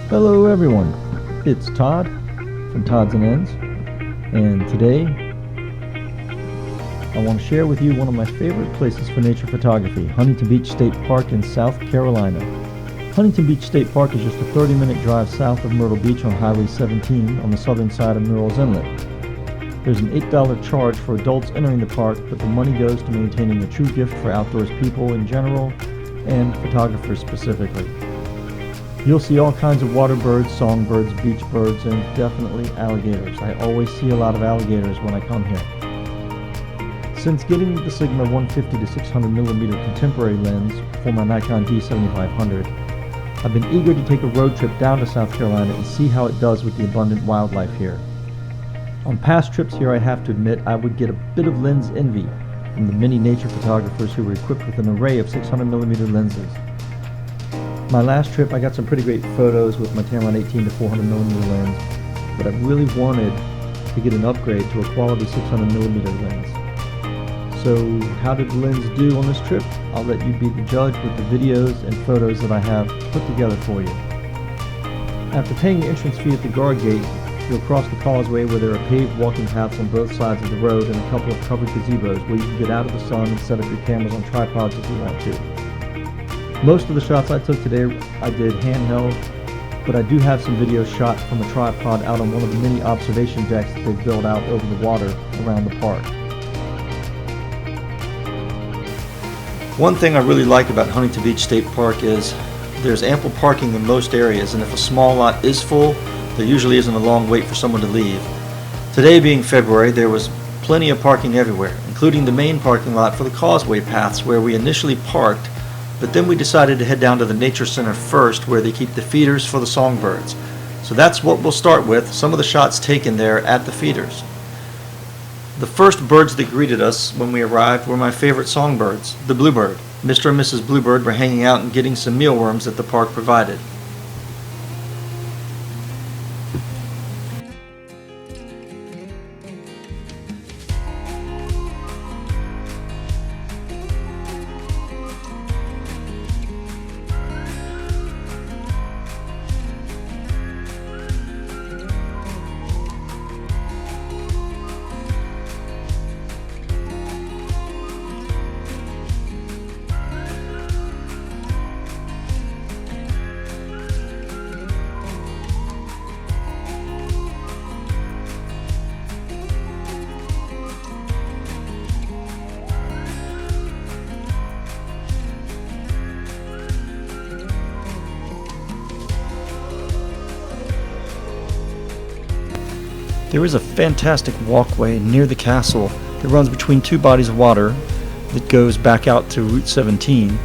Hello everyone, it's Todd from Todds-n-Ends, and today I want to share with you one of my favorite places for nature photography, Huntington Beach State Park in South Carolina. Huntington Beach State Park is just a 30-minute drive south of Myrtle Beach on Highway 17 on the southern side of Murrells Inlet. There's an $8 charge for adults entering the park, but the money goes to maintaining a true gift for outdoors people in general and photographers specifically. You'll see all kinds of water birds, songbirds, beach birds, and definitely alligators. I always see a lot of alligators when I come here. Since getting the Sigma 150 to 600 millimeter contemporary lens for my Nikon D7500, I've been eager to take a road trip down to South Carolina and see how it does with the abundant wildlife here. On past trips here, I have to admit I would get a bit of lens envy from the many nature photographers who were equipped with an array of 600 millimeter lenses. My last trip, I got some pretty great photos with my Tamron 18 to 400 millimeter lens, but I really wanted to get an upgrade to a quality 600 millimeter lens. So how did the lens do on this trip? I'll let you be the judge with the videos and photos that I have put together for you. After paying the entrance fee at the guard gate, you'll cross the causeway where there are paved walking paths on both sides of the road and a couple of covered gazebos where you can get out of the sun and set up your cameras on tripods if you want to. Most of the shots I took today I did handheld, but I do have some videos shot from a tripod out on one of the many observation decks that they've built out over the water around the park. One thing I really like about Huntington Beach State Park is there's ample parking in most areas, and if a small lot is full, there usually isn't a long wait for someone to leave. Today being February, there was plenty of parking everywhere, including the main parking lot for the causeway paths where we initially parked, but then we decided to head down to the Nature Center first where they keep the feeders for the songbirds. So that's what we'll start with, some of the shots taken there at the feeders. The first birds that greeted us when we arrived were my favorite songbirds, the bluebird. Mr. and Mrs. Bluebird were hanging out and getting some mealworms that the park provided. There is a fantastic walkway near the castle that runs between two bodies of water that goes back out to Route 17,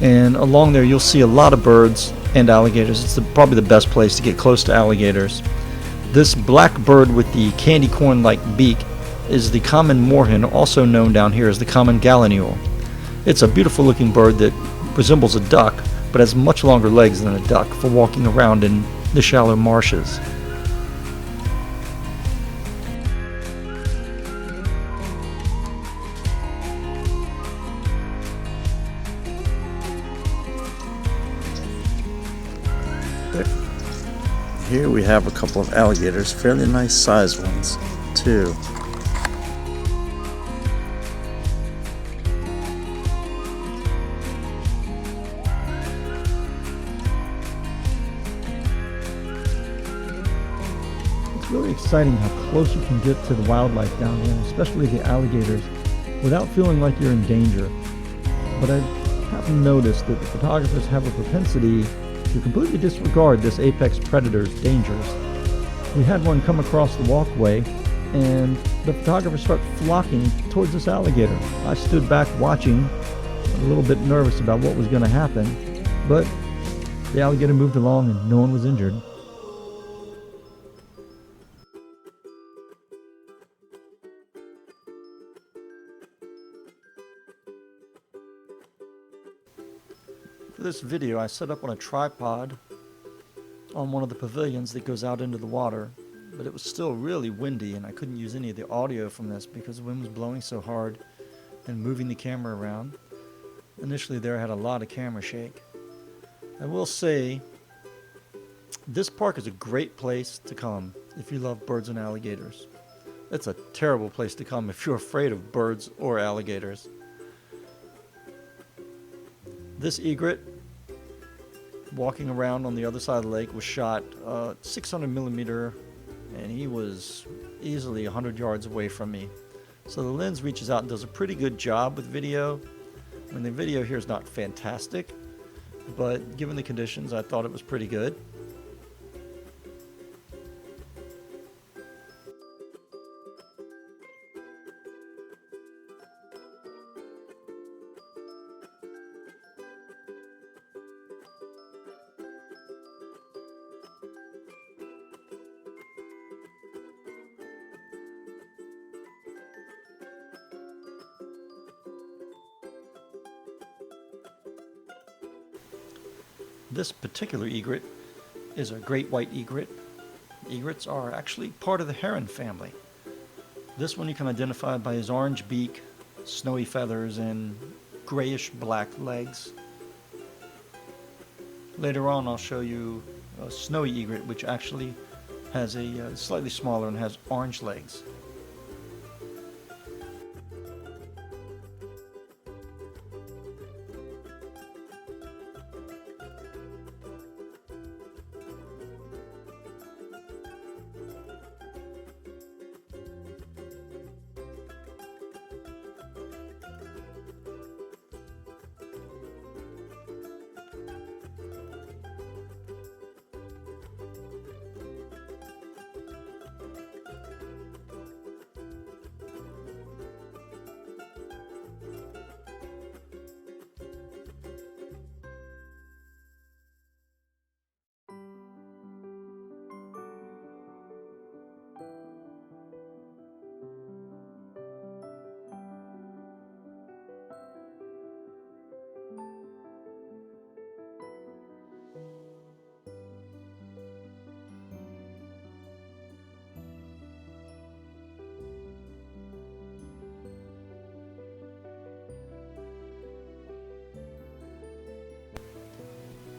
and along there you'll see a lot of birds and alligators. It's probably the best place to get close to alligators. This black bird with the candy corn-like beak is the common moorhen, also known down here as the common gallinule. It's a beautiful looking bird that resembles a duck but has much longer legs than a duck for walking around in the shallow marshes. Here we have a couple of alligators, fairly nice sized ones too. It's really exciting how close you can get to the wildlife down here, especially the alligators, without feeling like you're in danger. But I have noticed that the photographers have a propensity to completely disregard this apex predator's dangers. We had one come across the walkway and the photographers start flocking towards this alligator. I stood back watching, a little bit nervous about what was going to happen, but the alligator moved along and no one was injured. For this video, I set up on a tripod on one of the pavilions that goes out into the water, but it was still really windy and I couldn't use any of the audio from this because the wind was blowing so hard and moving the camera around. Initially there I had a lot of camera shake. I will say This park is a great place to come if you love birds and alligators. It's a terrible place to come if you're afraid of birds or alligators. This egret, walking around on the other side of the lake, was shot 600 millimeter, and he was easily 100 yards away from me. So the lens reaches out and does a pretty good job with video. I mean, the video here is not fantastic, but given the conditions, I thought it was pretty good. This particular egret is a great white egret. Egrets are actually part of the heron family. This one you can identify by his orange beak, snowy feathers, and grayish black legs. Later on I'll show you a snowy egret, which actually has a slightly smaller and has orange legs.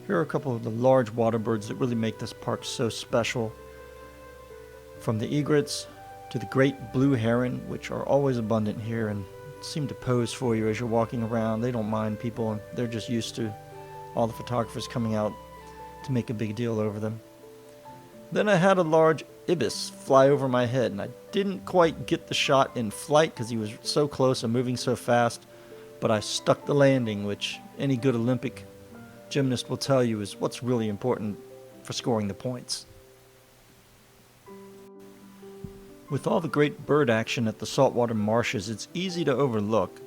Here are a couple of the large water birds that really make this park so special. From the egrets to the great blue heron, which are always abundant here and seem to pose for you as you're walking around. They don't mind people, and they're just used to all the photographers coming out to make a big deal over them. Then I had a large ibis fly over my head, and I didn't quite get the shot in flight because he was so close and moving so fast, but I stuck the landing, which any good Olympic gymnast will tell you is what's really important for scoring the points. With all the great bird action at the saltwater marshes, it's easy to overlook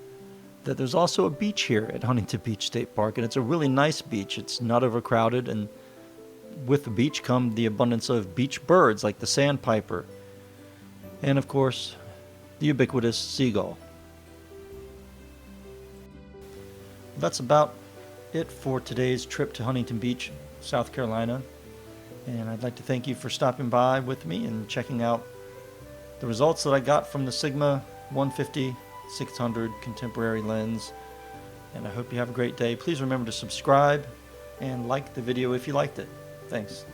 that there's also a beach here at Huntington Beach State Park, and it's a really nice beach. It's not overcrowded, and with the beach come the abundance of beach birds like the sandpiper and, of course, the ubiquitous seagull. That's about it for today's trip to Huntington Beach, South Carolina, and I'd like to thank you for stopping by with me and checking out the results that I got from the Sigma 150-600 contemporary lens, and I hope you have a great day. Please remember to subscribe and like the video if you liked it. Thanks.